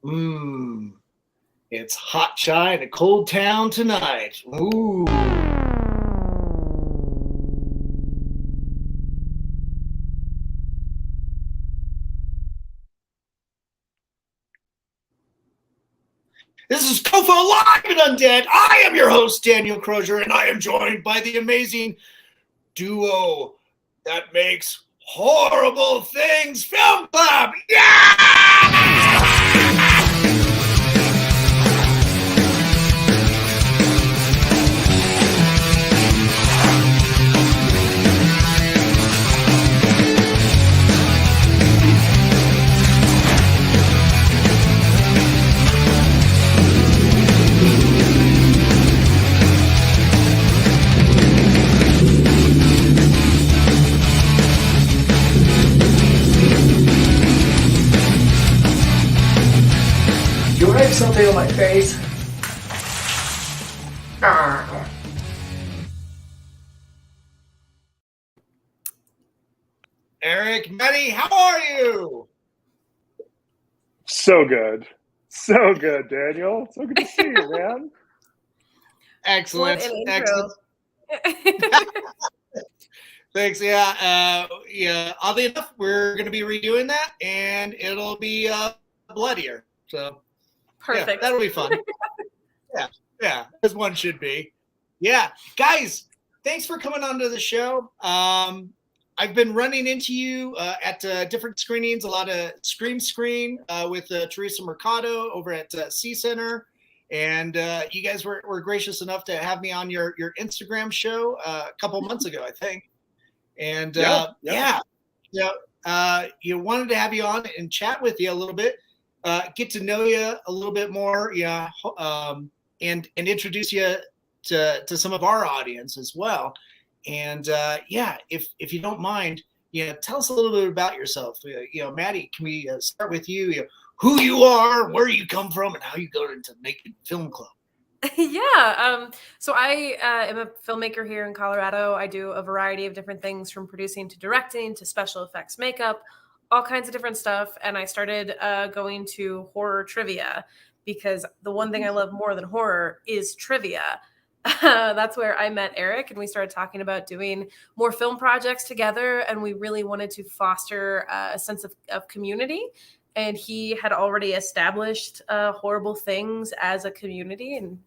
Mmm. It's hot chai in a cold town tonight. Ooh. This is COFOH Live Undead. I am your host, Daniel Crosier, and I am joined by the amazing duo that makes horrible things Film Club. Yeah! Do I have something on my face? Eric, Madi, how are you? So good. So good, Daniel. So good to see you, man. Excellent. What an Excellent. Thanks. Yeah. Oddly enough, we're going to be redoing that, and it'll be bloodier. So, Perfect. Yeah, that'll be fun. Yeah, as one should be. Yeah, guys, thanks for coming onto the show. I've been running into you at different screenings, a lot of Screen with Teresa Mercado over at C Center. And you guys were gracious enough to have me on your Instagram show a couple months ago, I think. And you wanted to have you on and chat with you a little bit, get to know you a little bit more, and introduce you to some of our audience as well. And if you don't mind, tell us a little bit about yourself. Madi, can we start with you? Who you are, where you come from, and how you got into making Film Club. Yeah. So I am a filmmaker here in Colorado. I do a variety of different things, from producing to directing to special effects makeup, all kinds of different stuff. And I started going to horror trivia because the one thing I love more than horror is trivia. That's where I met Eric, and we started talking about doing more film projects together. And we really wanted to foster a sense of community. And he had already established Horrible Things as a community and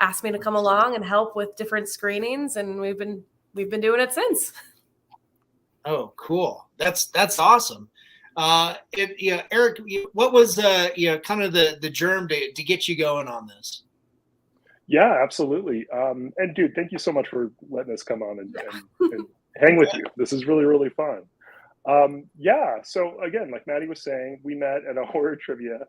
asked me to come along and help with different screenings. And we've been doing it since. Oh, cool. That's awesome. Eric, what was kind of the germ to get you going on this? Yeah, absolutely. And dude, thank you so much for letting us come on and hang with you. This is really, really fun. So again, like Madi was saying, we met at a horror trivia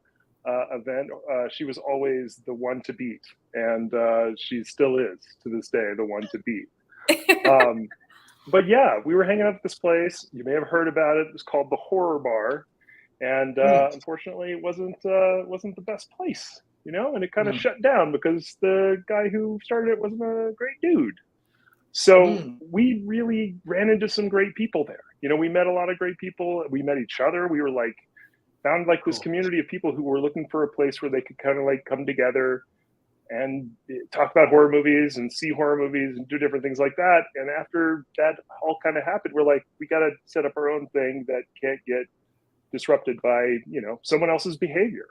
event. She was always the one to beat, and she still is to this day the one to beat. But yeah, we were hanging out at this place. You may have heard about it. It was called the Horror Bar, and unfortunately, it wasn't the best place, and it kind of shut down because the guy who started it wasn't a great dude. So we really ran into some great people there. We met a lot of great people. We met each other. We were found this community of people who were looking for a place where they could kind of come together and talk about horror movies and see horror movies and do different things like that. And after that all kind of happened, we're we got to set up our own thing that can't get disrupted by, someone else's behavior.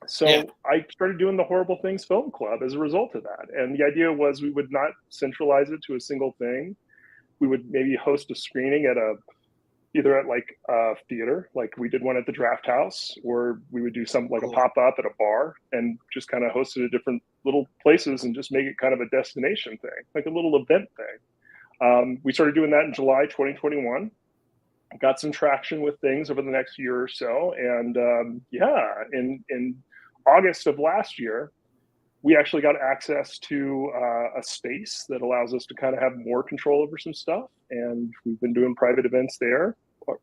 So I started doing the Horrible Things Film Club as a result of that. And the idea was we would not centralize it to a single thing. We would maybe host a screening at either at a theater, like we did one at the Draft House, or we would do something a pop-up at a bar and just kind of host it at different little places and just make it kind of a destination thing, like a little event thing. We started doing that in July 2021. Got some traction with things over the next year or so. And in August of last year, we actually got access to a space that allows us to kind of have more control over some stuff. And we've been doing private events there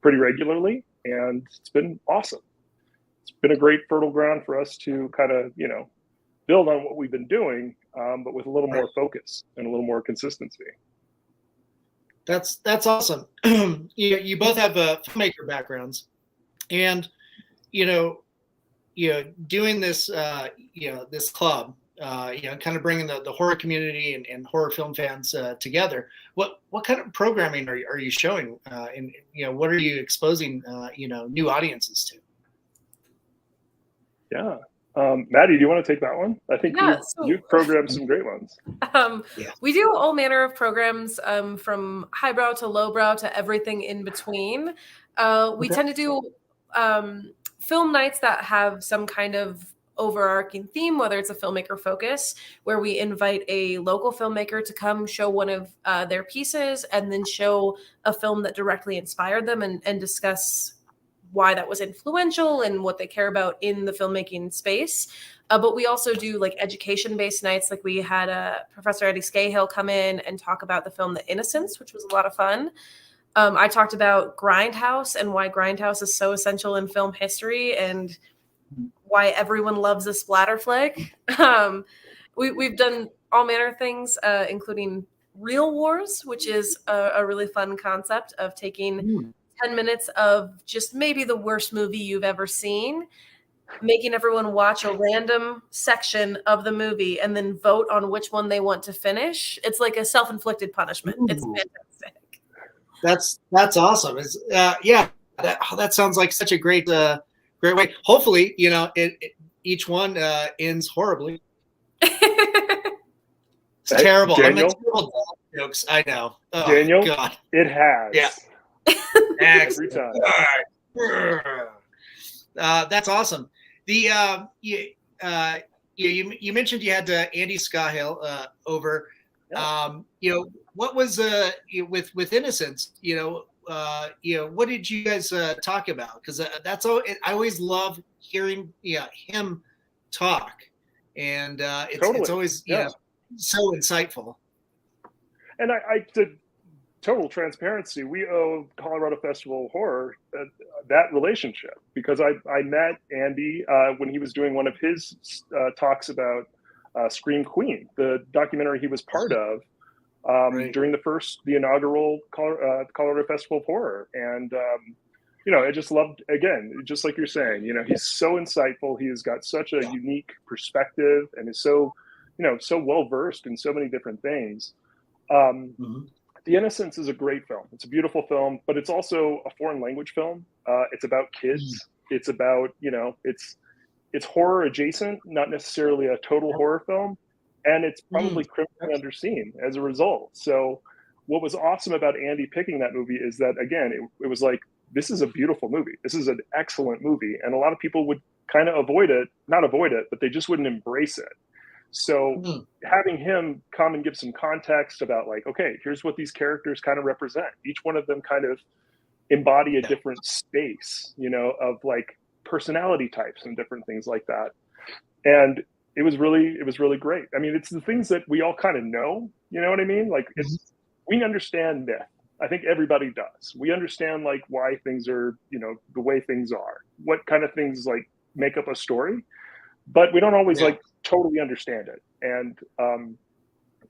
pretty regularly. And it's been awesome. It's been a great fertile ground for us to kind of, build on what we've been doing, but with a little more focus and a little more consistency. That's awesome. You both have filmmaker backgrounds, and doing this, this club, kind of bringing the horror community and horror film fans together. What kind of programming are you showing? And what are you exposing new audiences to? Yeah. Madi, do you want to take that one? I think you've programmed some great ones. We do all manner of programs, from highbrow to lowbrow to everything in between. We tend to do film nights that have some kind of overarching theme, whether it's a filmmaker focus, where we invite a local filmmaker to come show one of their pieces and then show a film that directly inspired them and discuss why that was influential and what they care about in the filmmaking space. But we also do like education-based nights. Like we had Professor Eddie Scahill come in and talk about the film The Innocents, which was a lot of fun. I talked about Grindhouse and why Grindhouse is so essential in film history and why everyone loves a splatter flick. We've done all manner of things, including Real Wars, which is a really fun concept of taking 10 minutes of just maybe the worst movie you've ever seen, making everyone watch a random section of the movie and then vote on which one they want to finish. It's like a self-inflicted punishment. Ooh. It's fantastic. That's awesome. That sounds like such a great way. Hopefully, each one ends horribly. It's terrible. Daniel? Terrible jokes. I know. Oh, Daniel, God. It has. Yeah. Every time. That's awesome. The you mentioned you had Andy Scahill over. Yeah. What was with Innocence? What did you guys talk about? Because that's all. I always love hearing him talk, and it's always so insightful. And I did. Total transparency, we owe Colorado Festival of Horror that relationship, because I met Andy when he was doing one of his talks about Scream Queen, the documentary he was part of during the inaugural Colorado Festival of Horror. And, I just loved, again, just like you're saying, he's so insightful. He has got such a unique perspective and is so well-versed in so many different things. The Innocents is a great film. It's a beautiful film, but it's also a foreign language film. It's about kids. It's about, it's horror adjacent, not necessarily a total horror film. And it's probably criminally underseen as a result. So what was awesome about Andy picking that movie is that, again, it was like, this is a beautiful movie. This is an excellent movie. And a lot of people would kind of not avoid it, but they just wouldn't embrace it. So having him come and give some context about like, okay, here's what these characters kind of represent. Each one of them kind of embody a different space, of like personality types and different things like that. And it was really great. I mean, it's the things that we all kind of know, you know what I mean? Like we understand myth. I think everybody does. We understand like why things are, the way things are, what kind of things like make up a story, but we don't always like totally understand it. And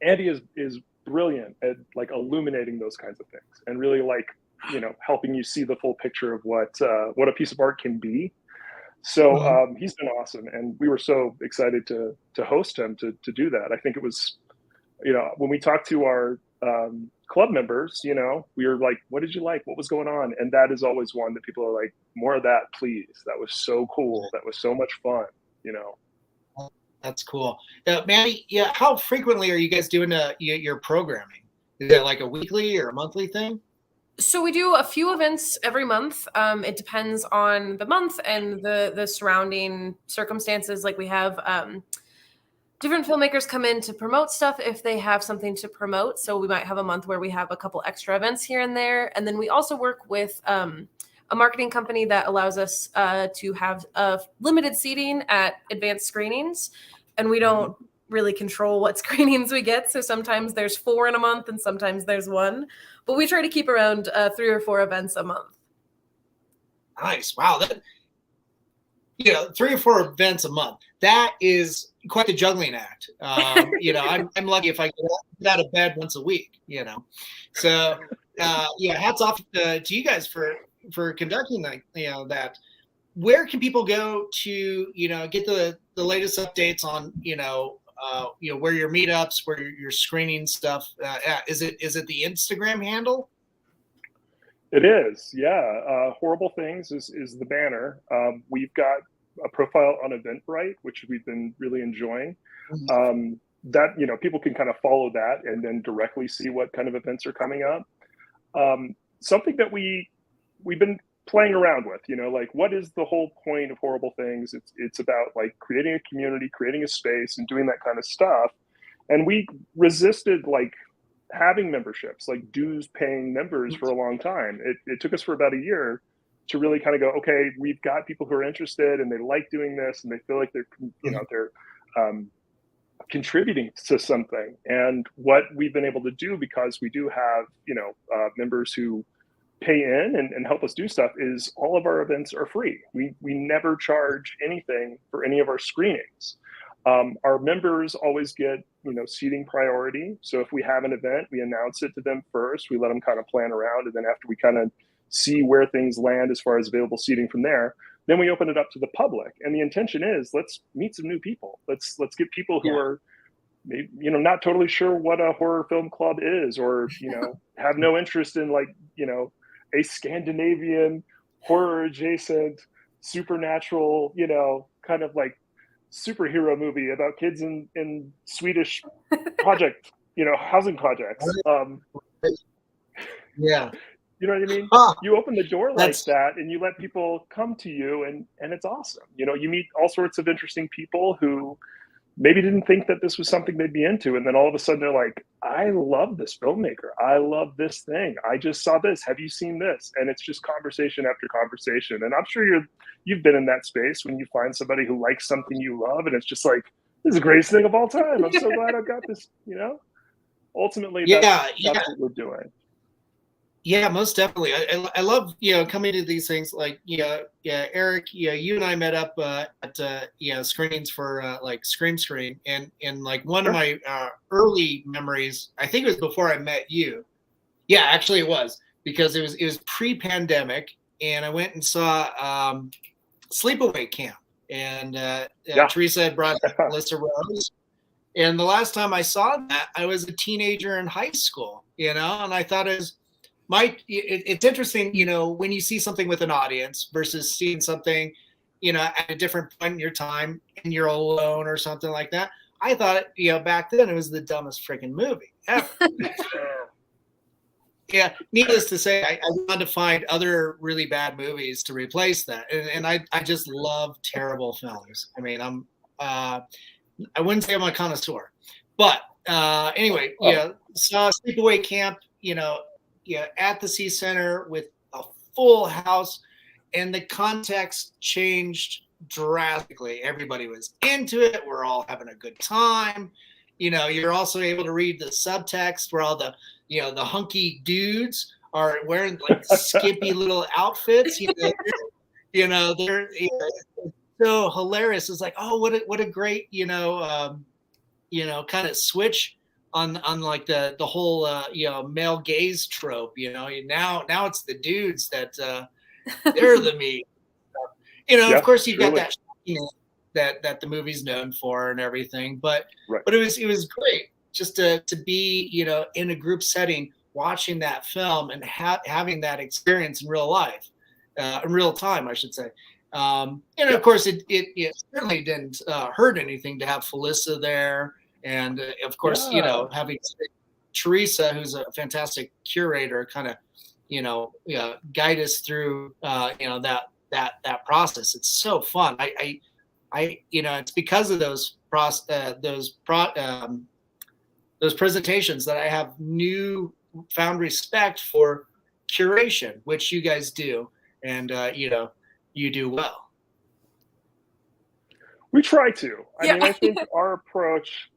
Andy is brilliant at like illuminating those kinds of things and really like, helping you see the full picture of what a piece of art can be. So he's been awesome. And we were so excited to host him to do that. I think it was, when we talked to our club members, we were like, what did you like? What was going on? And that is always one that people are like, more of that, please. That was so cool. That was so much fun, That's cool. Madi, how frequently are you guys doing your programming? Is it like a weekly or a monthly thing? So we do a few events every month. It depends on the month and the surrounding circumstances. Like we have different filmmakers come in to promote stuff if they have something to promote. So we might have a month where we have a couple extra events here and there. And then we also work with a marketing company that allows us to have limited seating at advanced screenings. And we don't really control what screenings we get. So sometimes there's 4 in a month and sometimes there's 1. But we try to keep around 3 or 4 events a month. Nice. Wow. 3 or 4 events a month. That is quite the juggling act. I'm lucky if I get out of bed once a week, So hats off to you guys for conducting that. where can people go to, get the latest updates on, where your meetups, where your screening stuff? Is it the Instagram handle? It is, yeah. Horrible Things is the banner. We've got a profile on Eventbrite, which we've been really enjoying. That, people can kind of follow that and then directly see what kind of events are coming up. Something that we've been playing around with, like, what is the whole point of Horrible Things? It's about like creating a community, creating a space, and doing that kind of stuff. And we resisted like having memberships, like dues paying members, for a long time. It took us for about a year to really kind of go, okay, we've got people who are interested and they like doing this and they feel like they're contributing to something. And what we've been able to do, because we do have members who pay in and help us do stuff, is all of our events are free. We never charge anything for any of our screenings. Our members always get seating priority. So if we have an event, we announce it to them first. We let them kind of plan around, and then after we kind of see where things land as far as available seating from there, then we open it up to the public. And the intention is, let's meet some new people. Let's get people who are maybe, not totally sure what a horror film club is, or have no interest in a Scandinavian horror adjacent supernatural kind of like superhero movie about kids in Swedish project housing projects. Yeah. You know what I mean? You open the door like that and you let people come to you, and it's awesome. You meet all sorts of interesting people who maybe didn't think that this was something they'd be into. And then all of a sudden they're like, I love this filmmaker. I love this thing. I just saw this. Have you seen this? And it's just conversation after conversation. And I'm sure you've been in that space when you find somebody who likes something you love, and it's just like, this is the greatest thing of all time. I'm so glad I've got this, ultimately that's what we're doing. Yeah, most definitely. I love, coming to these things like, Eric, you and I met up at screenings for like Scream Screen, and like one of my early memories, I think it was before I met you. Yeah, actually it was, because it was pre-pandemic, and I went and saw Sleepaway Camp, and Teresa had brought Melissa Rose. And the last time I saw that, I was a teenager in high school, and I thought it's interesting, when you see something with an audience versus seeing something, at a different point in your time and you're alone or something like that. I thought, back then it was the dumbest freaking movie ever. Yeah. Needless to say, I wanted to find other really bad movies to replace that. And I just love terrible films. I mean, I wouldn't say I'm a connoisseur, but anyway, saw Sleepaway Camp, at the C Center with a full house, and the context changed drastically. Everybody was into it. We're all having a good time. You're also able to read the subtext where all the, the hunky dudes are wearing like skimpy little outfits. They're so hilarious. It's like, oh, what a great, kind of switch on like the whole male gaze trope. Now it's the dudes that they're the meat. Of course you've got that that the movie's known for and everything, but it was great just to be in a group setting watching that film and having that experience in real life, in real time, I should say. Of course it certainly didn't hurt anything to have Felissa there. And of course, having Teresa, who's a fantastic curator, kind of, guide us through, that process. It's so fun. I it's because of those presentations that I have found respect for curation, which you guys do, and you do well. We try to. I mean, I think our approach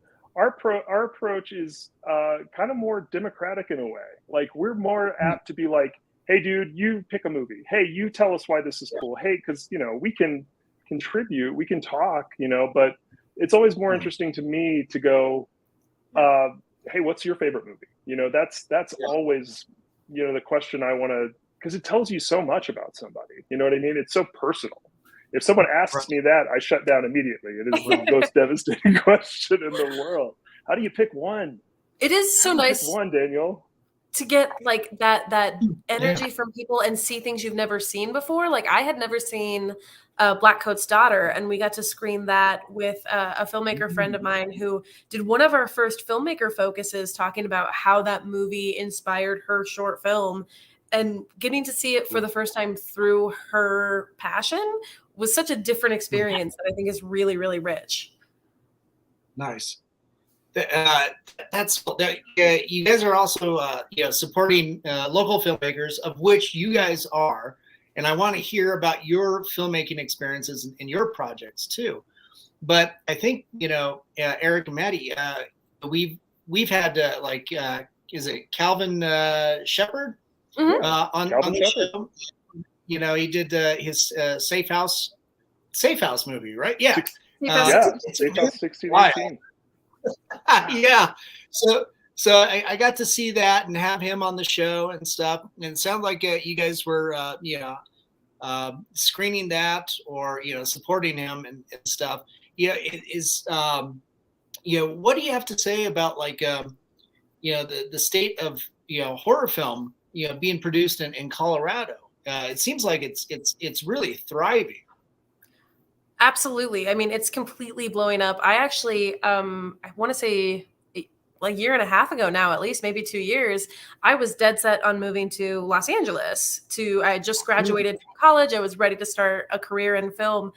is kind of more democratic in a way. Like, we're more apt to be like, hey, dude, you pick a movie. Hey, you tell us why this is cool. Hey, because, we can contribute, we can talk, but it's always more interesting to me to go, hey, what's your favorite movie? That's always, the question I want to, because it tells you so much about somebody. You know what I mean? It's so personal. If someone asks me that, I shut down immediately. It is the most devastating question in the world. How do you pick one? It is so nice Pick one, Daniel. to get like that energy from people and see things you've never seen before. Like I had never seen Black Coat's Daughter, and we got to screen that with a filmmaker friend of mine who did one of our first filmmaker focuses, talking about how that movie inspired her short film, and getting to see it for the first time through her passion was such a different experience that I think is really, really rich. Nice. That's you guys are also supporting local filmmakers, of which you guys are, and I want to hear about your filmmaking experiences and your projects too. But I think Eric and Madi, we've had is it Calvin Shepard on the show? He did his Safe House movie, right? Yeah. Safe House 1618. Yeah. So I got to see that and have him on the show and stuff. And it sounded like you guys were, screening that or, supporting him and stuff. Yeah. It is, what do you have to say about the state of, horror film, being produced in Colorado? It seems like it's really thriving. Absolutely. I mean, it's completely blowing up. I actually, I want to say like a year and a half ago now, at least maybe 2 years, I was dead set on moving to Los Angeles. I had just graduated from college. I was ready to start a career in film.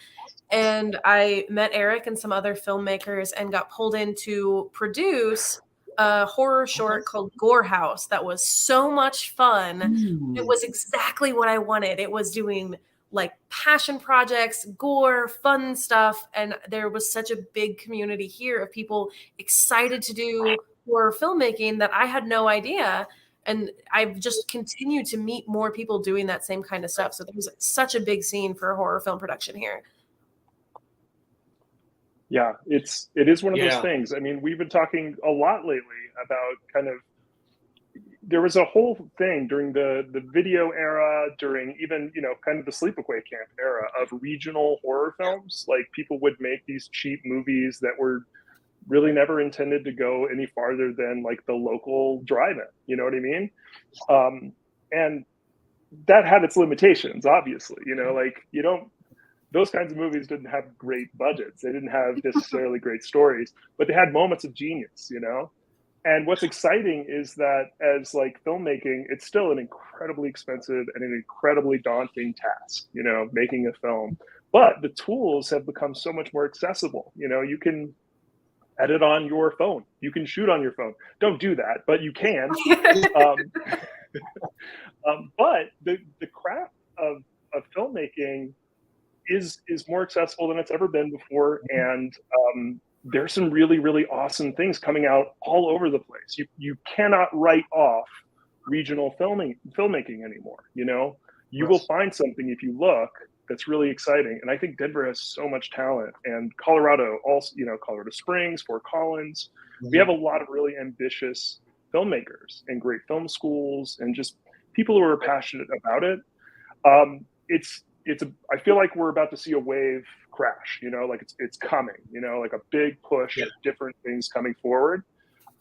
And I met Eric and some other filmmakers and got pulled in to produce a horror short called Gore House that was so much fun. It was exactly what I wanted. It was doing like passion projects, gore, fun stuff. And there was such a big community here of people excited to do horror filmmaking that I had no idea. And I've just continued to meet more people doing that same kind of stuff. So there's such a big scene for horror film production here. Yeah, it is one of those things. I mean, we've been talking a lot lately about there was a whole thing during the video era, during even, kind of the sleepaway camp era of regional horror films. Like people would make these cheap movies that were really never intended to go any farther than like the local drive-in, you know what I mean? And that had its limitations, obviously, those kinds of movies didn't have great budgets. They didn't have necessarily great stories, but they had moments of genius, And what's exciting is that as like filmmaking, it's still an incredibly expensive and an incredibly daunting task, making a film. But the tools have become so much more accessible. You can edit on your phone. You can shoot on your phone. Don't do that, but you can. But the craft of filmmaking is more accessible than it's ever been before. And there's some really, really awesome things coming out all over the place. You cannot write off regional filmmaking anymore. You will find something if you look that's really exciting. And I think Denver has so much talent, and Colorado also, Colorado Springs, Fort Collins, we have a lot of really ambitious filmmakers and great film schools and just people who are passionate about it. I feel like we're about to see a wave crash, like it's coming, like a big push of different things coming forward.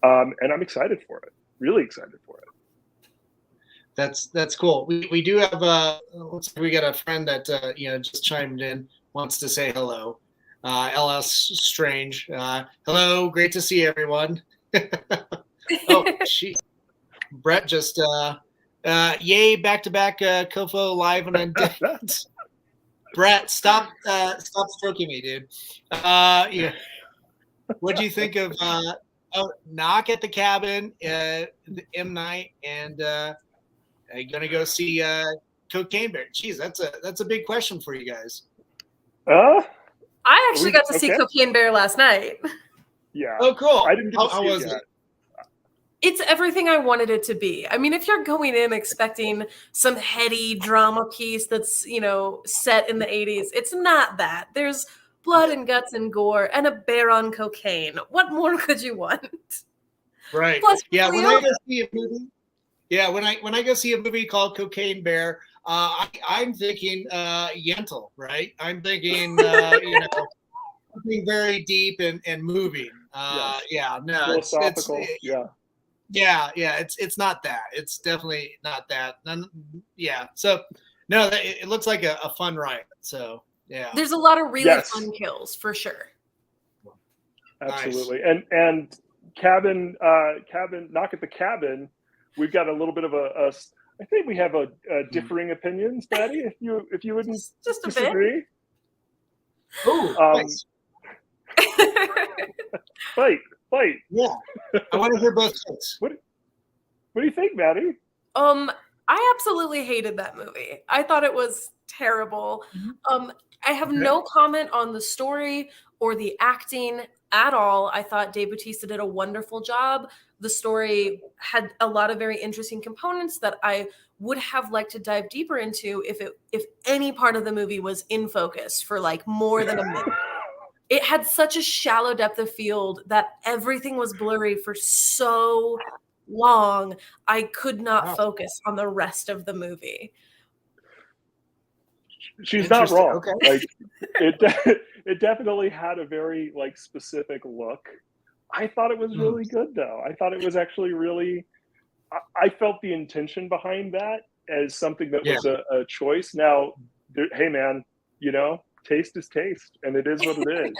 And I'm excited for it, really excited for it. That's cool. We do have looks like we got a friend that just chimed in, wants to say hello. LS Strange. Hello, great to see everyone. Oh, Brett just yay, back-to-back COFOH Live Undead. Brett, stop stroking me, dude. What do you think of Knock at the Cabin, M Night, and gonna go see Cocaine Bear? Jeez, that's a big question for you guys. I actually got to see Cocaine Bear last night. Yeah. Oh, cool. I didn't get to how see was it yet. It's everything I wanted it to be. I mean, if you're going in expecting some heady drama piece that's, set in the 80s, it's not that. There's blood and guts and gore and a bear on cocaine. What more could you want? Right. Plus, when I go see a movie, when I go see a movie called Cocaine Bear, I'm thinking Yentl, right? I'm thinking something very deep and moving. Yes. Yeah, no, Philosophical. yeah, it's not that. It's definitely not that. Yeah, so no, it looks like a fun ride. So yeah, There's a lot of really fun kills for sure. Absolutely. Nice. And cabin, knock at the cabin. We've got a little bit of a I think we have a differing opinions, Madi. If you wouldn't just a disagree. Oh, nice. Fight. Yeah, I want to hear both sides. What do you think, Madi? I absolutely hated that movie. I thought it was terrible. I have no comment on the story or the acting at all. I thought Dave Bautista did a wonderful job. The story had a lot of very interesting components that I would have liked to dive deeper into if any part of the movie was in focus for like more than a minute. It had such a shallow depth of field that everything was blurry for so long. I could not focus on the rest of the movie. She's not wrong. Okay. Like it definitely had a very like specific look. I thought it was really good though. I thought it was actually really. I felt the intention behind that as something that was a choice. Now, hey man, taste is taste, and it is what it is.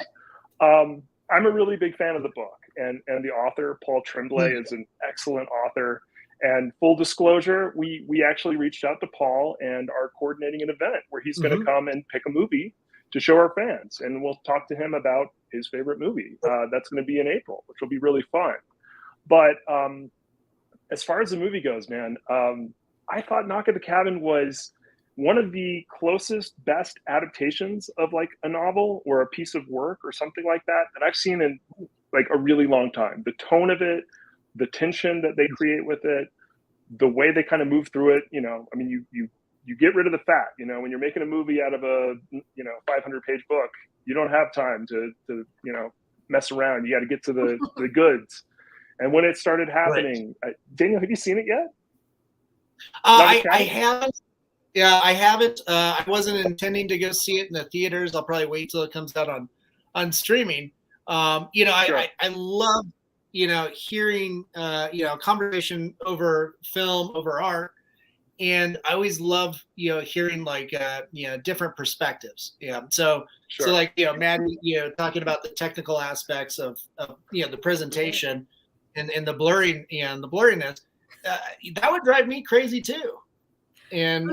I'm a really big fan of the book, and the author Paul Tremblay is an excellent author. And full disclosure, we actually reached out to Paul and are coordinating an event where he's going to come and pick a movie to show our fans, and we'll talk to him about his favorite movie. That's going to be in April, which will be really fun. But as far as the movie goes, man, I thought Knock at the Cabin was one of the closest, best adaptations of like a novel or a piece of work or something like that I've seen in like a really long time. The tone of it, the tension that they create with it, the way they kind of move through it, I mean, you get rid of the fat, when you're making a movie out of a, 500-page book, you don't have time to mess around. You got to get to the goods. And when it started happening, Daniel, have you seen it yet? I haven't. Yeah, I haven't. I wasn't intending to go see it in the theaters. I'll probably wait till it comes out on streaming. I love, hearing, conversation over film, over art. And I always love, hearing like, different perspectives. Yeah. So like, Madi, talking about the technical aspects of the presentation and the blurring and the blurriness, that would drive me crazy too. And,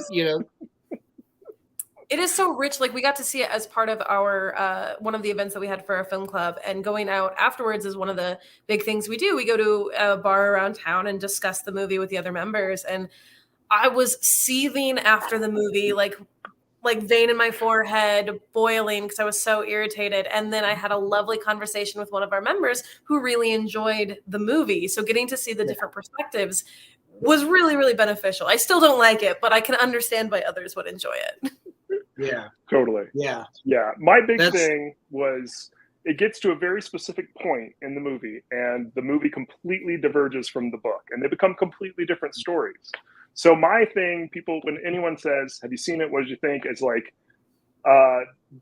it is so rich. Like we got to see it as part of our one of the events that we had for our film club, and going out afterwards is one of the big things we do. We go to a bar around town and discuss the movie with the other members. And I was seething after the movie, like vein in my forehead boiling because I was so irritated. And then I had a lovely conversation with one of our members who really enjoyed the movie. So getting to see the different perspectives was really, really beneficial. I still don't like it, but I can understand why others would enjoy it. Yeah, totally. Yeah. My big thing was it gets to a very specific point in the movie, and the movie completely diverges from the book, and they become completely different stories. So my thing, when anyone says, "Have you seen it? What did you think?" It's like,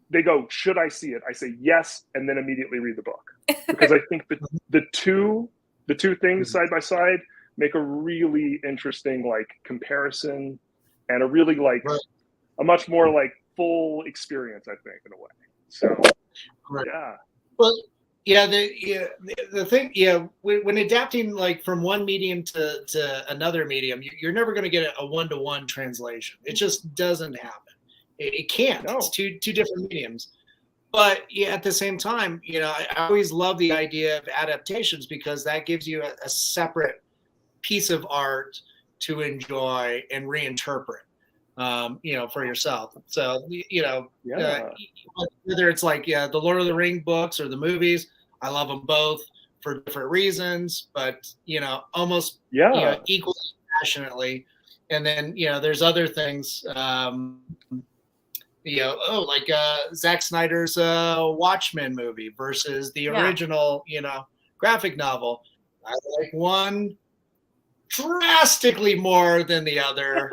they go, "Should I see it?" I say yes, and then immediately read the book, because I think the two things side by side make a really interesting like comparison, and a really like a much more like full experience, I think, in a way. So yeah. Well, the thing, when adapting like from one medium to another medium, you're never going to get a one-to-one translation. It just doesn't happen. It can't. No. It's two different mediums. But at the same time, I always love the idea of adaptations, because that gives you a separate piece of art to enjoy and reinterpret, for yourself. So, whether it's like, the Lord of the Rings books or the movies, I love them both for different reasons, but, almost, equally passionately. And then, there's other things, like Zack Snyder's Watchmen movie versus the original, graphic novel. I like one drastically more than the other.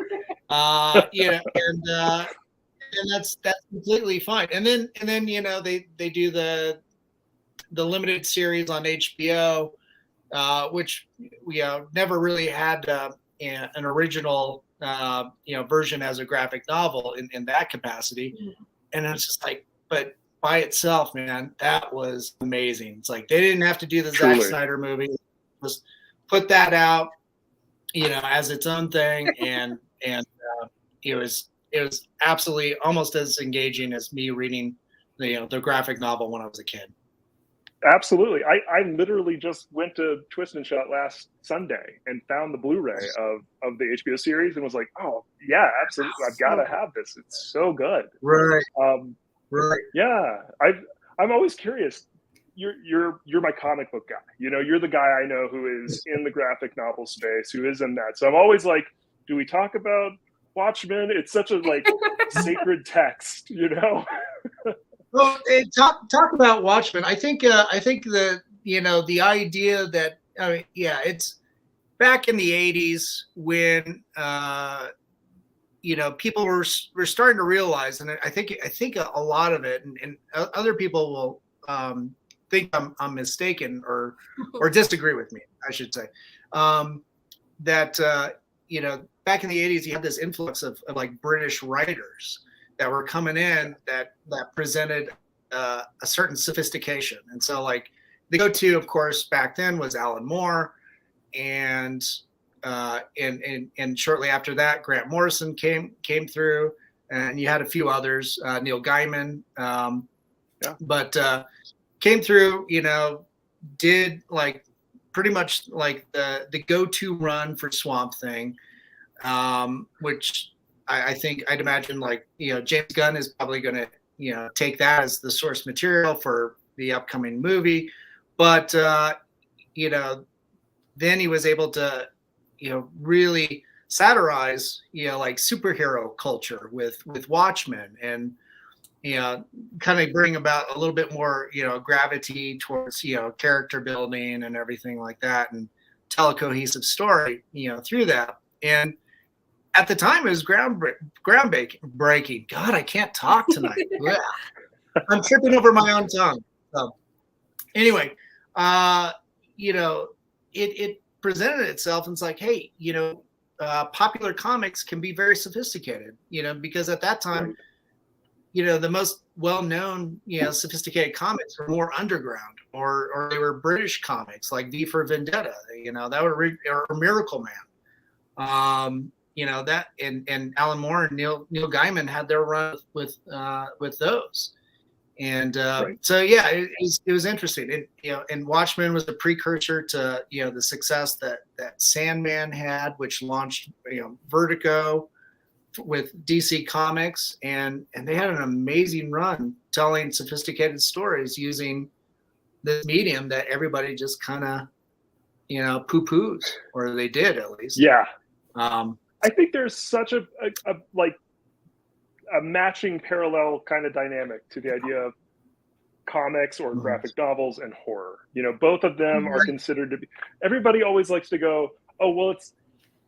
And that's completely fine. And then they do the limited series on HBO, which we never really had an original version as a graphic novel in that capacity. And it's just like, but by itself, man, that was amazing. It's like they didn't have to do the Zack Snyder movie, just put that out, as its own thing, and it was absolutely almost as engaging as me reading the graphic novel when I was a kid. Absolutely. I literally just went to Twist and Shot last Sunday and found the Blu-ray of the HBO series and was like, oh yeah, absolutely, I've got to have this. It's so good. Right. Right. Yeah. I'm always curious. You're my comic book guy. You're the guy I know who is in the graphic novel space, who is in that. So I'm always like, do we talk about Watchmen? It's such a sacred text, Well, talk about Watchmen. I think the idea that it's back in the 80s when people were starting to realize, and I think a lot of it, and other people will think I'm mistaken or disagree with me, I should say, that back in the 80s you had this influx of British writers that were coming in that presented a certain sophistication. And so the go-to, of course, back then was Alan Moore, and shortly after that, Grant Morrison came through, and you had a few others, Neil Gaiman, but came through, did pretty much the go-to run for Swamp Thing, which I'd imagine James Gunn is probably going to take that as the source material for the upcoming movie, but then he was able to really satirize superhero culture with Watchmen, and kind of bring about a little bit more gravity towards character building and everything like that, and tell a cohesive story through that. And at the time, it was groundbreaking. God, I can't talk tonight. I'm tripping over my own tongue. So, anyway, it presented itself, and it's like, hey, popular comics can be very sophisticated, because at that time, the most well-known, sophisticated comics were more underground, or they were British comics like V for Vendetta, that were or Miracle Man. That and Alan Moore and Neil Gaiman had their run with those, and so yeah, it was interesting. And Watchmen was a precursor to the success that Sandman had, which launched Vertigo with DC Comics, and they had an amazing run telling sophisticated stories using this medium that everybody just kind of poo-poos, or they did at least. Yeah. I think there's such a matching parallel kind of dynamic to the idea of comics or graphic novels and horror. Both of them are considered to be. Everybody always likes to go, oh well,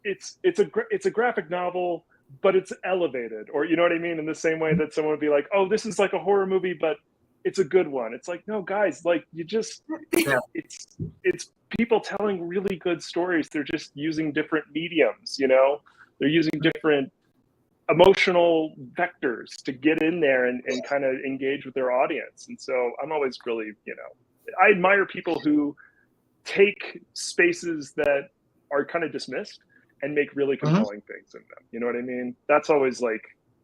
it's a graphic novel, but it's elevated, or you know what I mean, in the same way that someone would be like, oh, this is like a horror movie, but it's a good one. It's like, no, guys, you just it's people telling really good stories. They're just using different mediums. They're using different emotional vectors to get in there and kind of engage with their audience. And so I'm always really, I admire people who take spaces that are kind of dismissed and make really compelling things in them. You know what I mean? That's always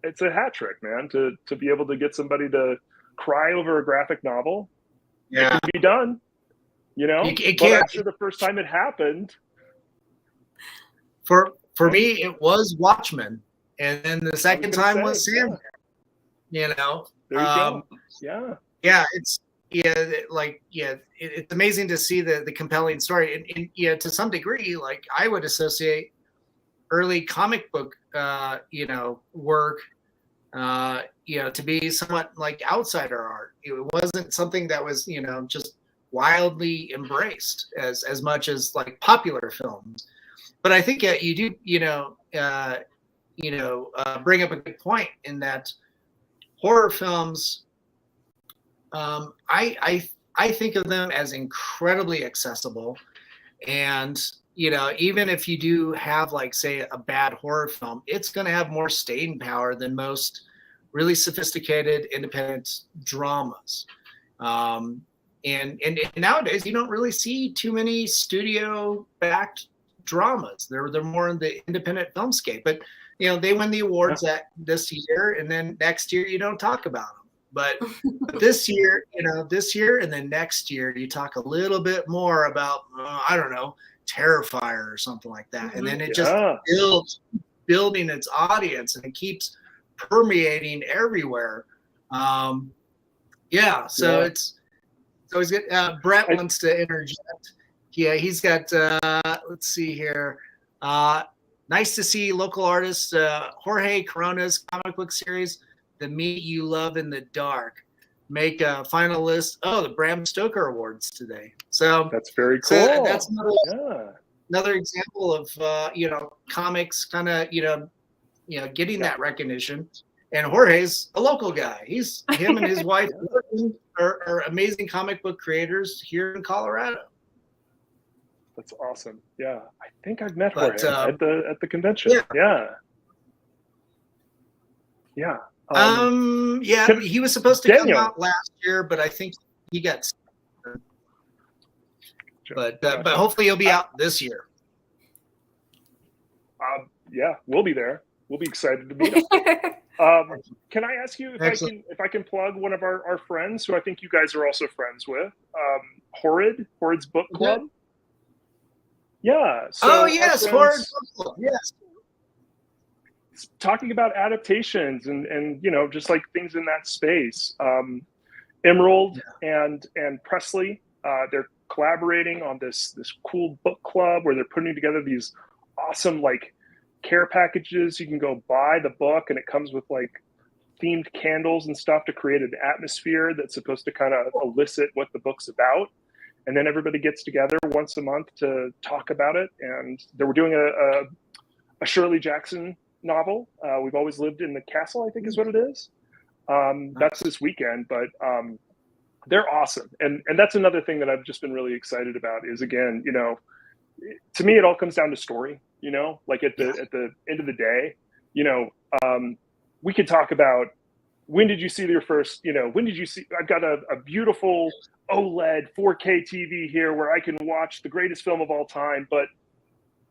it's a hat trick, man, to be able to get somebody to cry over a graphic novel. Yeah. It can be done, It but can't. after the first time it happened. For me, it was Watchmen, and then the second time was Sandman. There you go. Yeah, it's it's amazing to see the compelling story, and to some degree, I would associate early comic book, work, to be somewhat like outsider art. It wasn't something that was, just wildly embraced as much as popular films. But I think you do, bring up a good point in that horror films, I think of them as incredibly accessible. And, even if you do have, like, say, a bad horror film, it's going to have more staying power than most really sophisticated independent dramas. And nowadays, you don't really see too many studio-backed dramas. They're more in the independent filmscape. But, they win the awards this year, and then next year you don't talk about them. But this year, and then next year, you talk a little bit more about, I don't know, Terrifier or something like that. And then it just building its audience, and it keeps permeating everywhere. So it's always good. Brett wants to interject. Yeah, he's got, let's see here. Nice to see local artists, Jorge Corona's comic book series, The Meat You Love in the Dark, make a final list. Oh, the Bram Stoker Awards today. So that's very cool. So that's another example of comics kind of getting that recognition. And Jorge's a local guy. Him and his wife are amazing comic book creators here in Colorado. That's awesome. Yeah, I think I've met Jorge at the convention. Yeah. He was supposed to come out last year, but I think he got sick. But hopefully he'll be out this year. We'll be there. We'll be excited to meet him. Can I ask you if I can plug one of our friends who I think you guys are also friends with? Horrid's Book Club. Yeah. So yes, Horrid Book Club. Yes. Talking about adaptations and just like things in that space. Emerald and Presley, they're collaborating on this cool book club where they're putting together these awesome like care packages. You can go buy the book and it comes with like themed candles and stuff to create an atmosphere that's supposed to kind of elicit what the book's about. And then everybody gets together once a month to talk about it. And they were doing a Shirley Jackson novel. We've Always Lived in the Castle, I think is what it is. That's this weekend, but they're awesome. And that's another thing that I've just been really excited about is, again, to me, it all comes down to story, like at the end of the day, we could talk about when did you see your first, I've got a beautiful OLED 4K TV here where I can watch the greatest film of all time, but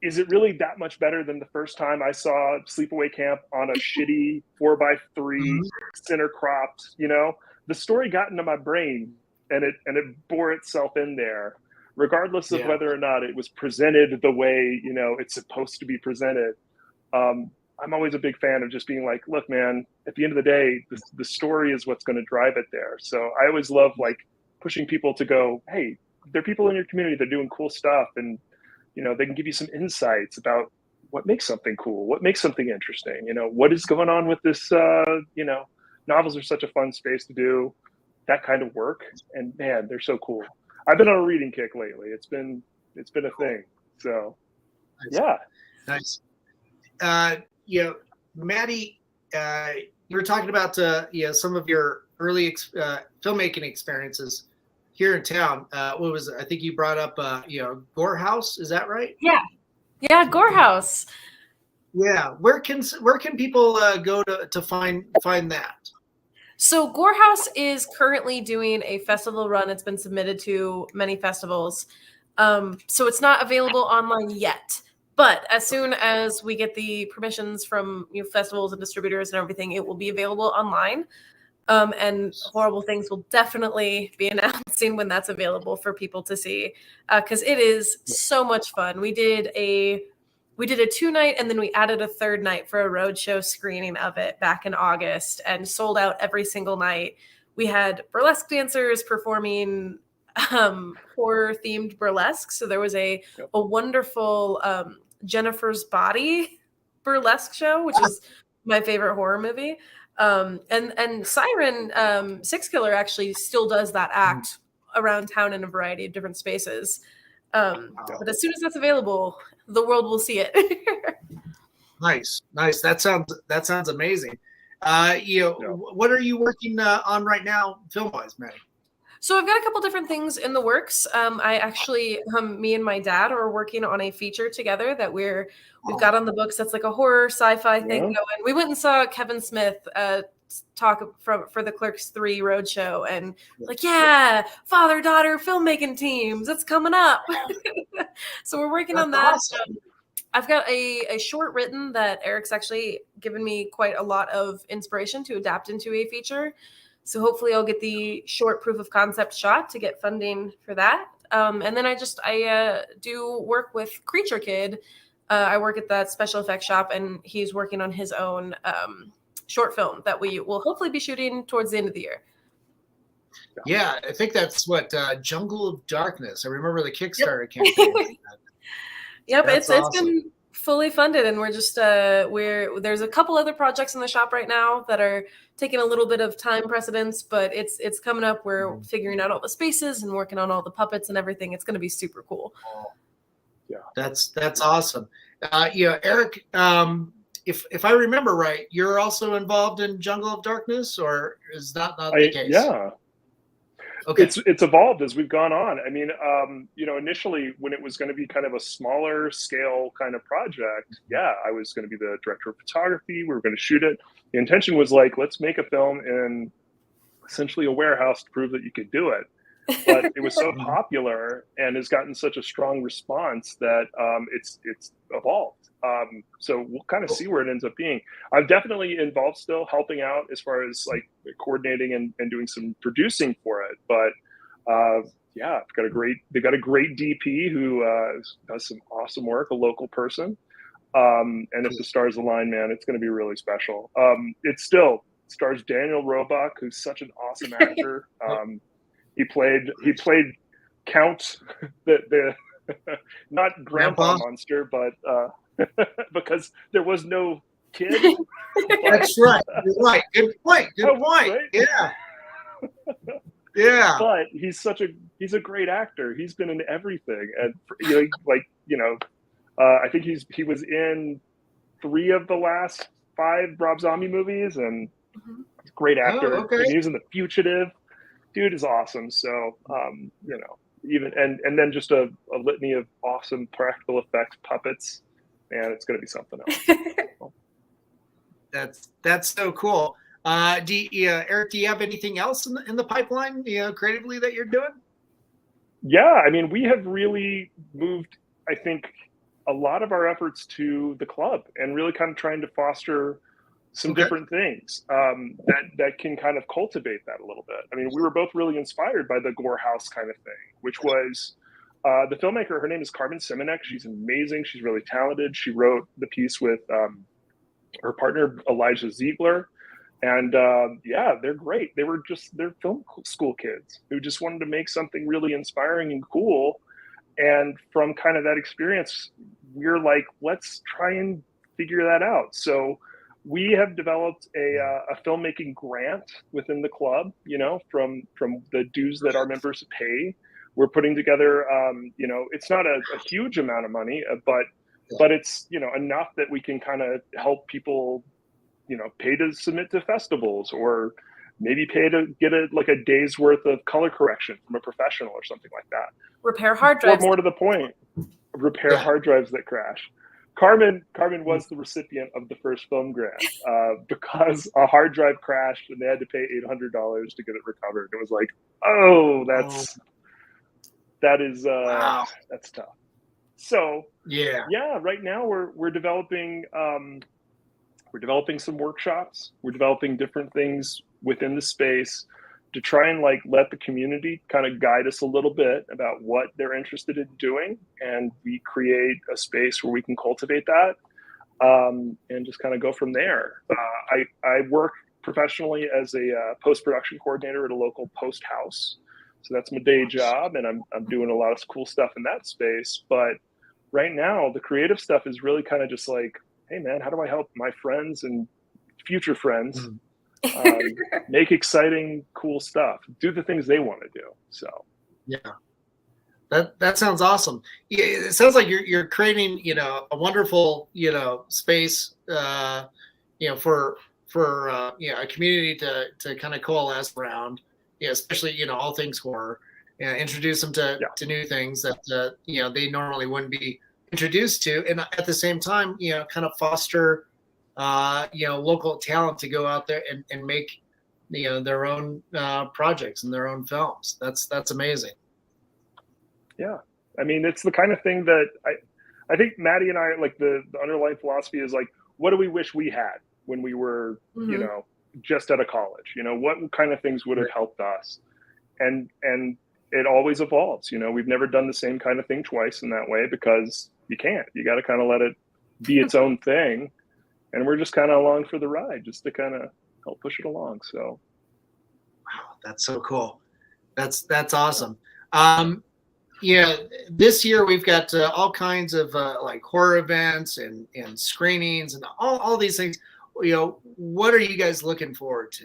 is it really that much better than the first time I saw Sleepaway Camp on a shitty 4x3 center cropped, the story got into my brain and it bore itself in there, regardless of whether or not it was presented the way, it's supposed to be presented. I'm always a big fan of just being like, look, man, at the end of the day, the story is what's going to drive it there. So I always love like pushing people to go, hey, there are people in your community that are doing cool stuff. And, they can give you some insights about what makes something cool, what makes something interesting, what is going on with this, novels are such a fun space to do that kind of work. And man, they're so cool. I've been on a reading kick lately. It's been a thing. So Nice. Madi, you were talking about some of your early filmmaking experiences here in town. What was it? I think you brought up Gore House. Is that right? Yeah, Gore House. Yeah, where can people go to find that? So Gore House is currently doing a festival run. It's been submitted to many festivals, so it's not available online yet. But as soon as we get the permissions from festivals and distributors and everything, it will be available online. And Horrible Things will definitely be announcing when that's available for people to see, because it is so much fun. We did a 2-night and then we added a 3rd night for a roadshow screening of it back in August and sold out every single night. We had burlesque dancers performing horror themed burlesque. So there was a wonderful Jennifer's Body burlesque show, which is my favorite horror movie. And Siren, Six Killer actually still does that act around town in a variety of different spaces. But as soon as that's available, the world will see it. Nice. That sounds amazing. What are you working on right now, film wise, Maddie? So I've got a couple different things in the works. I actually, me and my dad are working on a feature together that we've got on the books. That's like a horror sci-fi thing going. We went and saw Kevin Smith talk for the Clerks 3 Roadshow, and like, yeah, father-daughter filmmaking teams, it's coming up. So we're working on that. Awesome. I've got a short written that Eric's actually given me quite a lot of inspiration to adapt into a feature. So hopefully I'll get the short proof of concept shot to get funding for that. And then I do work with Creature Kid. I work at that special effects shop, and he's working on his own short film that we will hopefully be shooting towards the end of the year. Yeah, I think that's what Jungle of Darkness. I remember the Kickstarter campaign. Yep, it's been fully funded, and we're just there's a couple other projects in the shop right now that are taking a little bit of time precedence, but it's coming up. We're figuring out all the spaces and working on all the puppets and everything. It's going to be super cool. Yeah, that's awesome. Eric, if I remember right, you're also involved in Jungle of Darkness, or is that not the case? Yeah. Okay. It's evolved as we've gone on. I mean, initially when it was going to be kind of a smaller scale kind of project, I was going to be the director of photography. We were going to shoot it. The intention was like, let's make a film in essentially a warehouse to prove that you could do it. But it was so popular and has gotten such a strong response that it's evolved. So we'll kind of see where it ends up being. I'm definitely involved still, helping out as far as like coordinating and doing some producing for it. But they've got a great DP who does some awesome work, a local person. And if the stars align, man, it's going to be really special. It still stars Daniel Roebuck, who's such an awesome actor. He played Count, the not Grandpa Monster, but because there was no kid. That's right. You're right. Good point. Right? Yeah. Yeah. But he's a great actor. He's been in everything, and I think he was in 3 of the last 5 Rob Zombie movies, and he's a great actor. Okay. And he was in The Fugitive. Dude is awesome. So even and then just a litany of awesome practical effects puppets, and it's going to be something else. That's so cool. Eric, do you have anything else in the pipeline, creatively that you're doing? Yeah, I mean, we have really moved, I think, a lot of our efforts to the club and really kind of trying to foster some different things that can kind of cultivate that a little bit. I mean, we were both really inspired by the Gore House kind of thing, which was the filmmaker. Her name is Carmen Simonek. She's amazing. She's really talented. She wrote the piece with her partner, Elijah Ziegler. And they're great. They're film school kids who just wanted to make something really inspiring and cool. And from kind of that experience, we're like, let's try and figure that out. So we have developed a filmmaking grant within the club, from the dues that our members pay. We're putting together, it's not a huge amount of money, but it's, enough that we can kind of help people, pay to submit to festivals, or maybe pay to get a day's worth of color correction from a professional or something like that. Repair hard drives. Or more to the point, repair hard drives that crash. Carmen was the recipient of the first film grant because a hard drive crashed and they had to pay $800 to get it recovered. It was like, wow. That's tough. So right now we're developing some workshops. We're developing different things within the space to try and let the community kind of guide us a little bit about what they're interested in doing, and we create a space where we can cultivate that and just kind of go from there. I work professionally as a post-production coordinator at a local post house, so that's my day job, and I'm doing a lot of cool stuff in that space. But right now, the creative stuff is really kind of just like, hey man, how do I help my friends and future friends make exciting, cool stuff, do the things they want to do? So That sounds awesome. Yeah, it sounds like you're creating, a wonderful, space, for a community to kind of coalesce around. Yeah, especially all things horror. Introduce them to new things that they normally wouldn't be introduced to, and at the same time, kind of foster local talent to go out there and make their own projects and their own films. That's amazing. Yeah, I mean, it's the kind of thing that I think Maddie and I, like, the underlying philosophy is like, what do we wish we had when we were, just out of college? What kind of things would have helped us? And it always evolves. We've never done the same kind of thing twice in that way, because you can't. You got to kind of let it be its own thing, and we're just kind of along for the ride, just to kind of help push it along. So, wow, that's so cool. That's awesome. This year we've got all kinds of like horror events and screenings and all these things. What are you guys looking forward to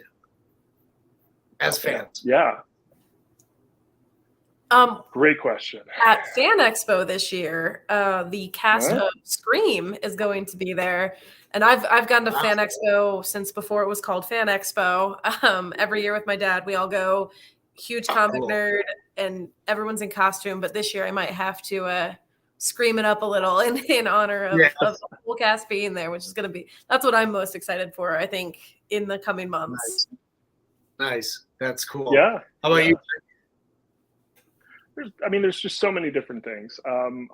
as fans? Yeah. Great question. At Fan Expo this year, the cast of Scream is going to be there. And I've gone to Fan Expo since before it was called Fan Expo. Every year with my dad, we all go. Huge comic nerd, and everyone's in costume. But this year, I might have to scream it up a little in honor of the whole cast being there, which is going to be, that's what I'm most excited for, I think, in the coming months. Nice. That's cool. Yeah. How about you? There's just so many different things. I'm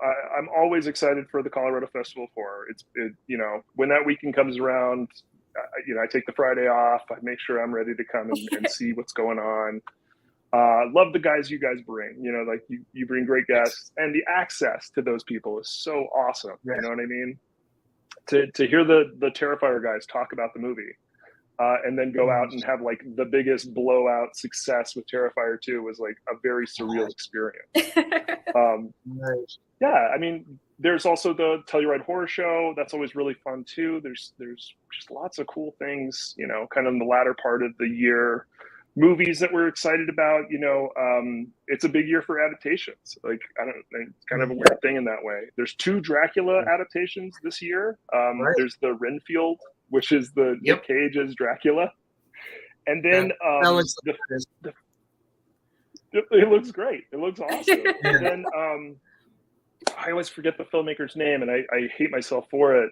always excited for the Colorado Festival of Horror. When that weekend comes around, I take the Friday off. I make sure I'm ready to come and see what's going on. Love the guys you guys bring. Like you bring great guests, and the access to those people is so awesome. Yes. You know what I mean? To hear the Terrifier guys talk about the movie, and then go out and have like the biggest blowout success with Terrifier 2 was like a very surreal experience. There's also the Telluride Horror Show. That's always really fun too. There's just lots of cool things, kind of in the latter part of the year. Movies that we're excited about, it's a big year for adaptations. Like, it's kind of a weird thing in that way. There's 2 Dracula adaptations this year. There's the Renfield, which is the Nick Cage as Dracula. And then it looks great. It looks awesome. And then I always forget the filmmaker's name, and I hate myself for it.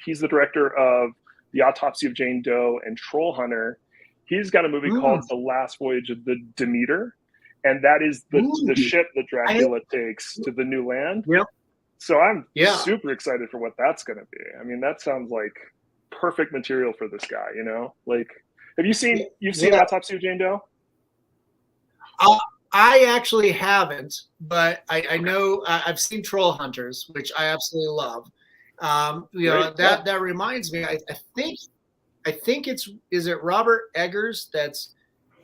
He's the director of The Autopsy of Jane Doe and Troll Hunter. He's got a movie called The Last Voyage of the Demeter, and that is the ship that Dracula takes to the new land. Yep. So I'm super excited for what that's going to be. I mean, that sounds like perfect material for this guy. Like, have you seen Autopsy of Jane Doe? I actually haven't, but I know I've seen Troll Hunters, which I absolutely love. That reminds me. I think is it Robert Eggers that's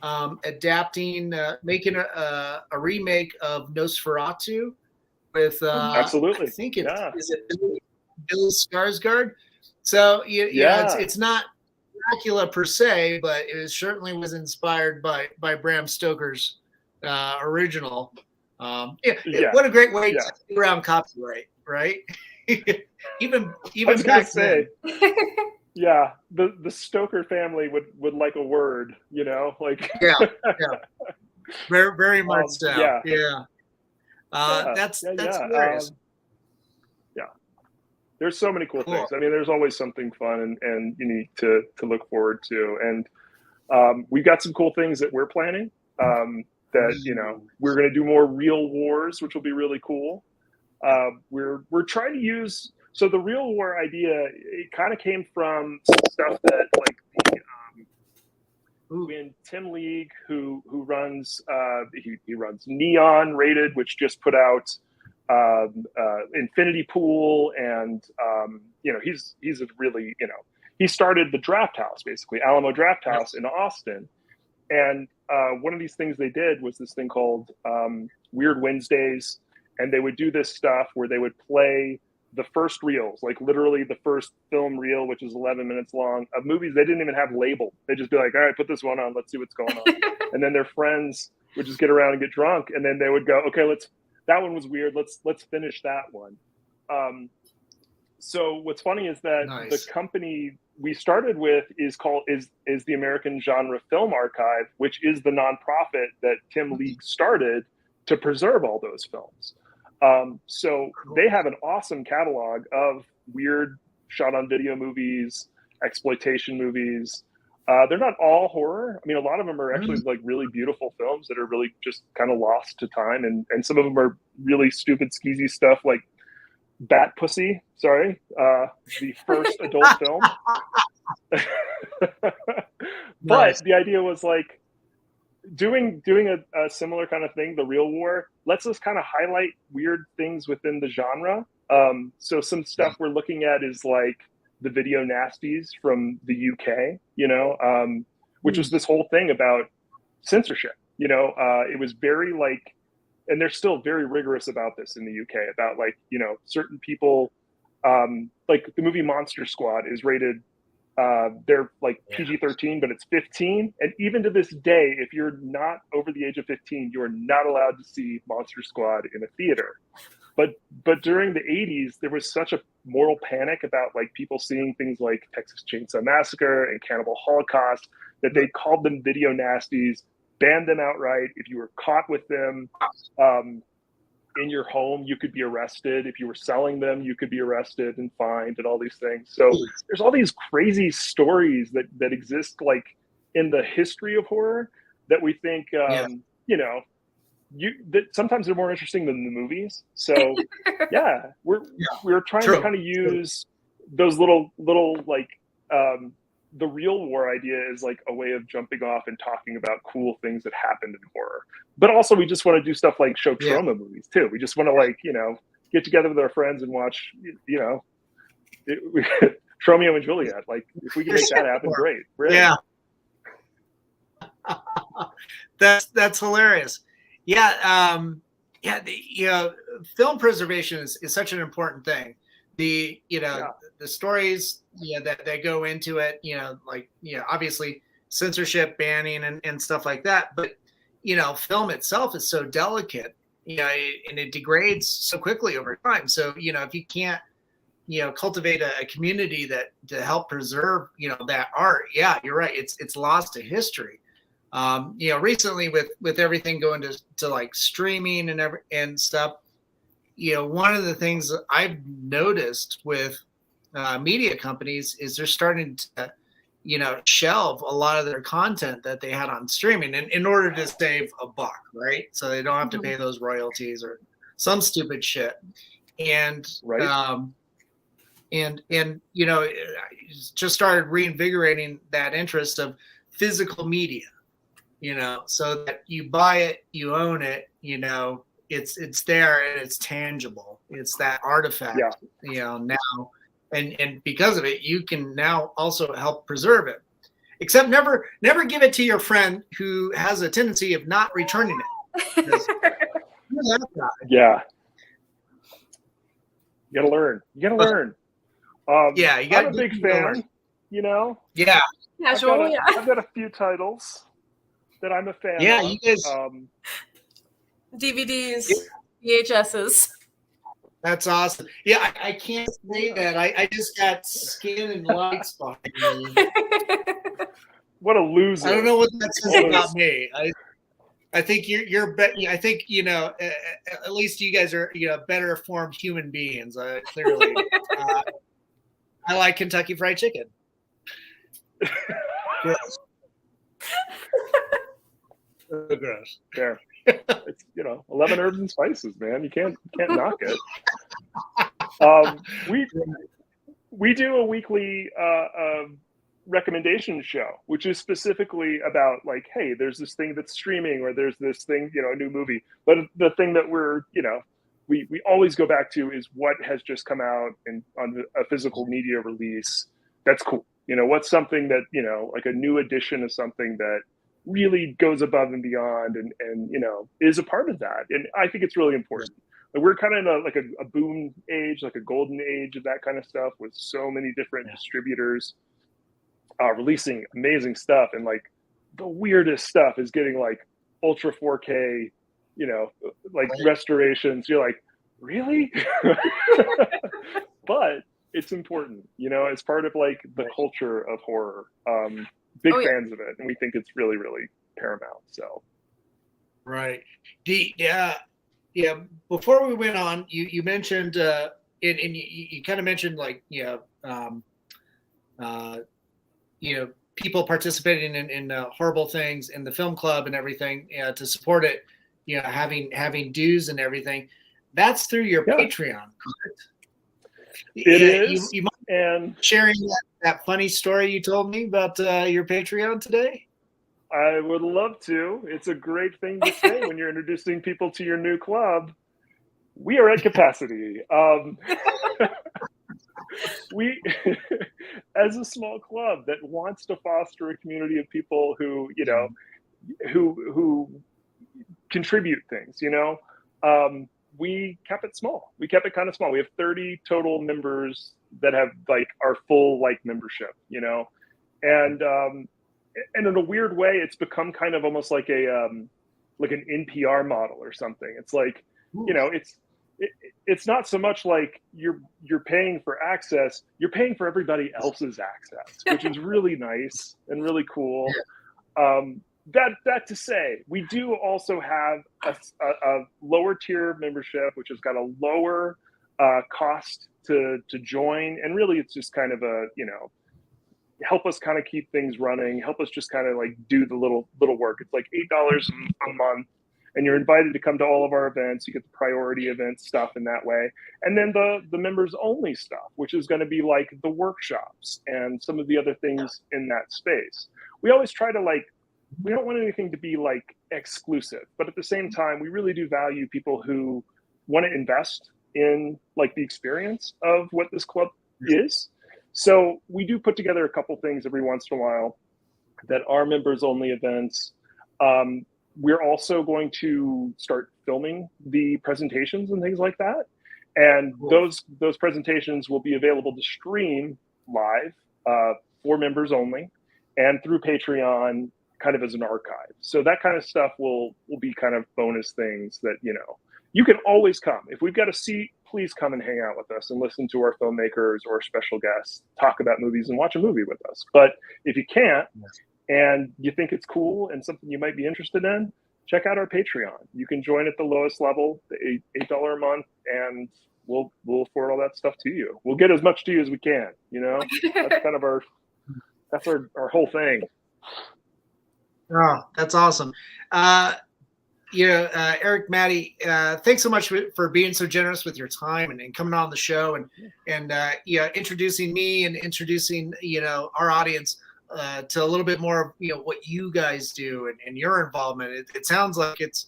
adapting, making a remake of Nosferatu with absolutely. I think is it Bill Skarsgård. So it's not Dracula per se, but it certainly was inspired by Bram Stoker's original. What a great way to get around copyright, right? even back then. Yeah, the Stoker family would like a word, like very very much so. That's hilarious. There's so many cool things. I mean, there's always something fun and unique to look forward to, and we've got some cool things that we're planning. That we're going to do more real wars, which will be really cool. We're trying to use. So the Real War idea, it kind of came from stuff that when Tim League, who runs he runs Neon Rated, which just put out Infinity Pool, and he's a really he started the Draft House, basically Alamo Draft House in Austin, and one of these things they did was this thing called Weird Wednesdays, and they would do this stuff where they would play the first reels, like literally the first film reel, which is 11 minutes long, of movies they didn't even have labeled. They'd just be like, all right, put this one on, let's see what's going on. And then their friends would just get around and get drunk, and then they would go, okay, that one was weird. Let's finish that one. So what's funny is that the company we started with is the American Genre Film Archive, which is the nonprofit that Tim League started to preserve all those films. So they have an awesome catalog of weird shot on video movies, exploitation movies. They're not all horror. I mean, a lot of them are actually like really beautiful films that are really just kind of lost to time. And some of them are really stupid, skeezy stuff like Bat Pussy, the first adult film. But the idea was like doing a similar kind of thing, The Real War, lets us kind of highlight weird things within the genre. So some stuff we're looking at is like the video nasties from the UK, which was this whole thing about censorship. It was very like, and they're still very rigorous about this in the UK about like, certain people, like the movie Monster Squad is rated, they're like PG-13, but it's 15. And even to this day, if you're not over the age of 15, you are not allowed to see Monster Squad in a theater. But during the 80s, there was such a moral panic about like people seeing things like Texas Chainsaw Massacre and Cannibal Holocaust that they called them video nasties, banned them outright. If you were caught with them in your home, you could be arrested. If you were selling them, you could be arrested and fined and all these things. So there's all these crazy stories that exist like in the history of horror that we think, that sometimes they're more interesting than the movies. So we're trying to kind of use those little like the Real War idea is like a way of jumping off and talking about cool things that happened in horror. But also we just want to do stuff like show trauma movies too. We just want to like, get together with our friends and watch, Romeo and Juliet. Like if we can make that happen, great. Yeah. That's hilarious. Yeah. Film preservation is such an important thing. The stories that go into it, obviously censorship, banning and stuff like that. But, film itself is so delicate, and it degrades so quickly over time. So, if you can't, cultivate a community to help preserve, that art, you're right. It's lost to history. Recently with everything going to like streaming and stuff, one of the things that I've noticed with media companies is they're starting to, shelve a lot of their content that they had on streaming in order to save a buck, right? So they don't have to pay those royalties or some stupid shit. And just started reinvigorating that interest of physical media, so that you buy it, you own it, it's there and it's tangible. It's that artifact, now. And because of it, you can now also help preserve it. Except never give it to your friend who has a tendency of not returning it. Yeah. You gotta learn. You learn. I'm a big fan, Yeah. Yeah, I've got a few titles that I'm a fan of. Yeah, you guys. DVDs, VHSs. That's awesome. Yeah, I can't say that. I just got skin and lights behind me. What a loser! I don't know what that says about me. I think you're I think at least you guys are better formed human beings. Clearly, I like Kentucky Fried Chicken. Gross. Gross. There. It's 11 herbs and spices, man. You can't knock it. We do a weekly recommendation show, which is specifically about like, hey, there's this thing that's streaming, or there's this thing, a new movie. But the thing that we always go back to is what has just come out on a physical media release. That's cool. What's something that like a new edition of something that really goes above and beyond and is a part of that. And I think it's really important. Like we're kind of in a boom age, like a golden age of that kind of stuff, with so many different distributors releasing amazing stuff. And like the weirdest stuff is getting like ultra 4K like restorations. You're like, really? But it's important, it's part of like the culture of horror. Big fans of it, and we think it's really, really paramount. So, right. Before we went on, you mentioned, and you kind of mentioned like, people participating in horrible things in the film club and everything to support it, having dues and everything. That's through your Patreon, correct? It is. You mind and sharing that funny story you told me about your Patreon today? I would love to. It's a great thing to say when you're introducing people to your new club. We are at capacity. We, as a small club that wants to foster a community of people who, who contribute things, we kept it small. We kept it kind of small. We have 30 total members that have like our full like membership, and in a weird way, it's become kind of almost like an NPR model or something. It's like, it's not so much like you're paying for access, you're paying for everybody else's access, which is really nice and really cool. That to say, we do also have a lower tier membership, which has got a lower cost to join, and really it's just kind of a help us kind of keep things running, help us just kind of like do the little work. It's like $8 a month, and you're invited to come to all of our events. You get the priority event stuff in that way, and then the members only stuff, which is going to be like the workshops and some of the other things in that space. We always try to we don't want anything to be like exclusive, but at the same time, we really do value people who want to invest in like the experience of what this club is. So we do put together a couple things every once in a while that are members only events. We're also going to start filming the presentations and things like that. And those presentations will be available to stream live for members only and through Patreon kind of as an archive. So that kind of stuff will be kind of bonus things that, you can always come. If we've got a seat, please come and hang out with us and listen to our filmmakers or special guests talk about movies and watch a movie with us. But if you can't and you think it's cool and something you might be interested in, check out our Patreon. You can join at the lowest level, the $8 a month, and we'll afford all that stuff to you. We'll get as much to you as we can, That's kind of our whole thing. Oh, that's awesome. Eric, Madi, thanks so much for being so generous with your time and coming on the show and introducing me and introducing, our audience to a little bit more of, what you guys do and your involvement. It sounds like it's,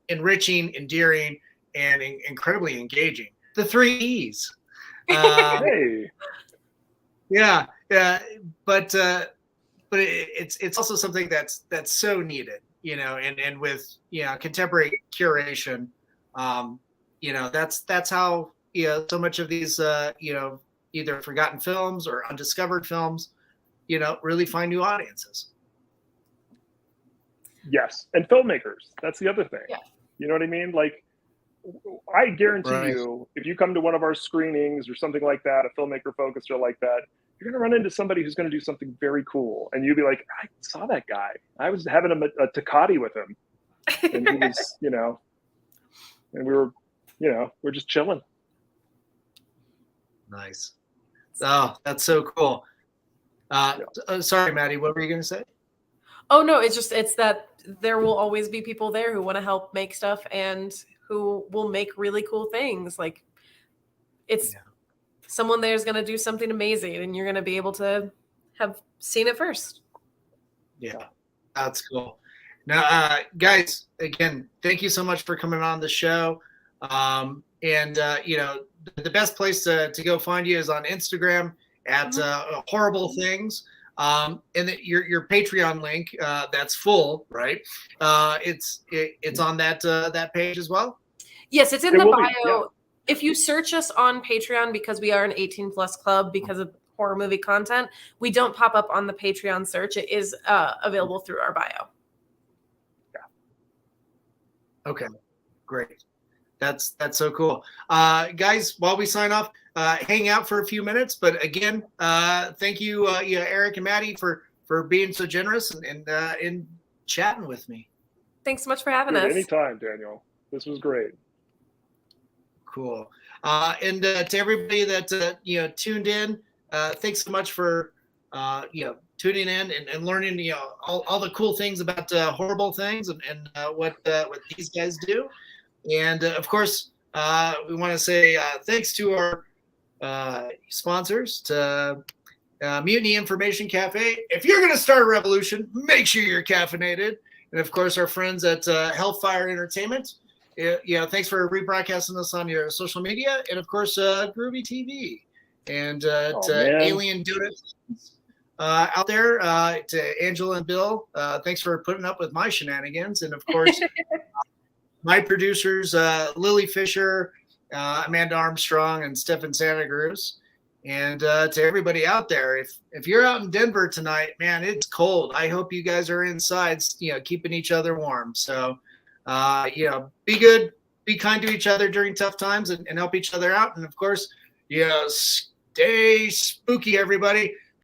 enriching, endearing, and incredibly engaging. The 3 E's. Hey. Yeah. But it's also something that's so needed, and with contemporary curation, that's how so much of these either forgotten films or undiscovered films really find new audiences. Yes, and filmmakers. That's the other thing. Yeah. You know what I mean? Like, I guarantee you, if you come to one of our screenings or something like that, a filmmaker focus or like that, you're going to run into somebody who's going to do something very cool. And you'll be like, I saw that guy. I was having a Takati with him. And he was, and we were, we're just chilling. Nice. Oh, that's so cool. Sorry, Madi, what were you going to say? Oh, no, it's that there will always be people there who want to help make stuff and who will make really cool things. Like someone there is going to do something amazing and you're going to be able to have seen it first. Yeah, that's cool. Now, guys, again, thank you so much for coming on the show. The best place to go find you is on Instagram at Horrible Things. And your Patreon link that's full, right? It's on that page as well. Yes, it's in the bio. Yeah. If you search us on Patreon, because we are an 18+ club because of horror movie content, we don't pop up on the Patreon search. It is available through our bio. Okay, great. That's so cool. Guys, while we sign off, hang out for a few minutes. But again, thank you, Eric and Madi, for being so generous and in chatting with me. Thanks so much for having Dude, us. anytime, Daniel. This was great. Cool. And to everybody that tuned in, thanks so much for tuning in and learning all the cool things about horrible things and what these guys do. And of course, we want to say thanks to our sponsors, to Mutiny Information Cafe. If you're going to start a revolution, make sure you're caffeinated. And of course, our friends at Hellfire Entertainment. Thanks for rebroadcasting us on your social media. And of course, Groovy TV. And to Alien Donuts out there, to Angela and Bill, thanks for putting up with my shenanigans. And of course, my producers, Lily Fisher, Amanda Armstrong, and Stefan Santa Cruz. And to everybody out there, if you're out in Denver tonight, man, it's cold. I hope you guys are inside, keeping each other warm. So, be good, be kind to each other during tough times and help each other out. And of course, stay spooky, everybody.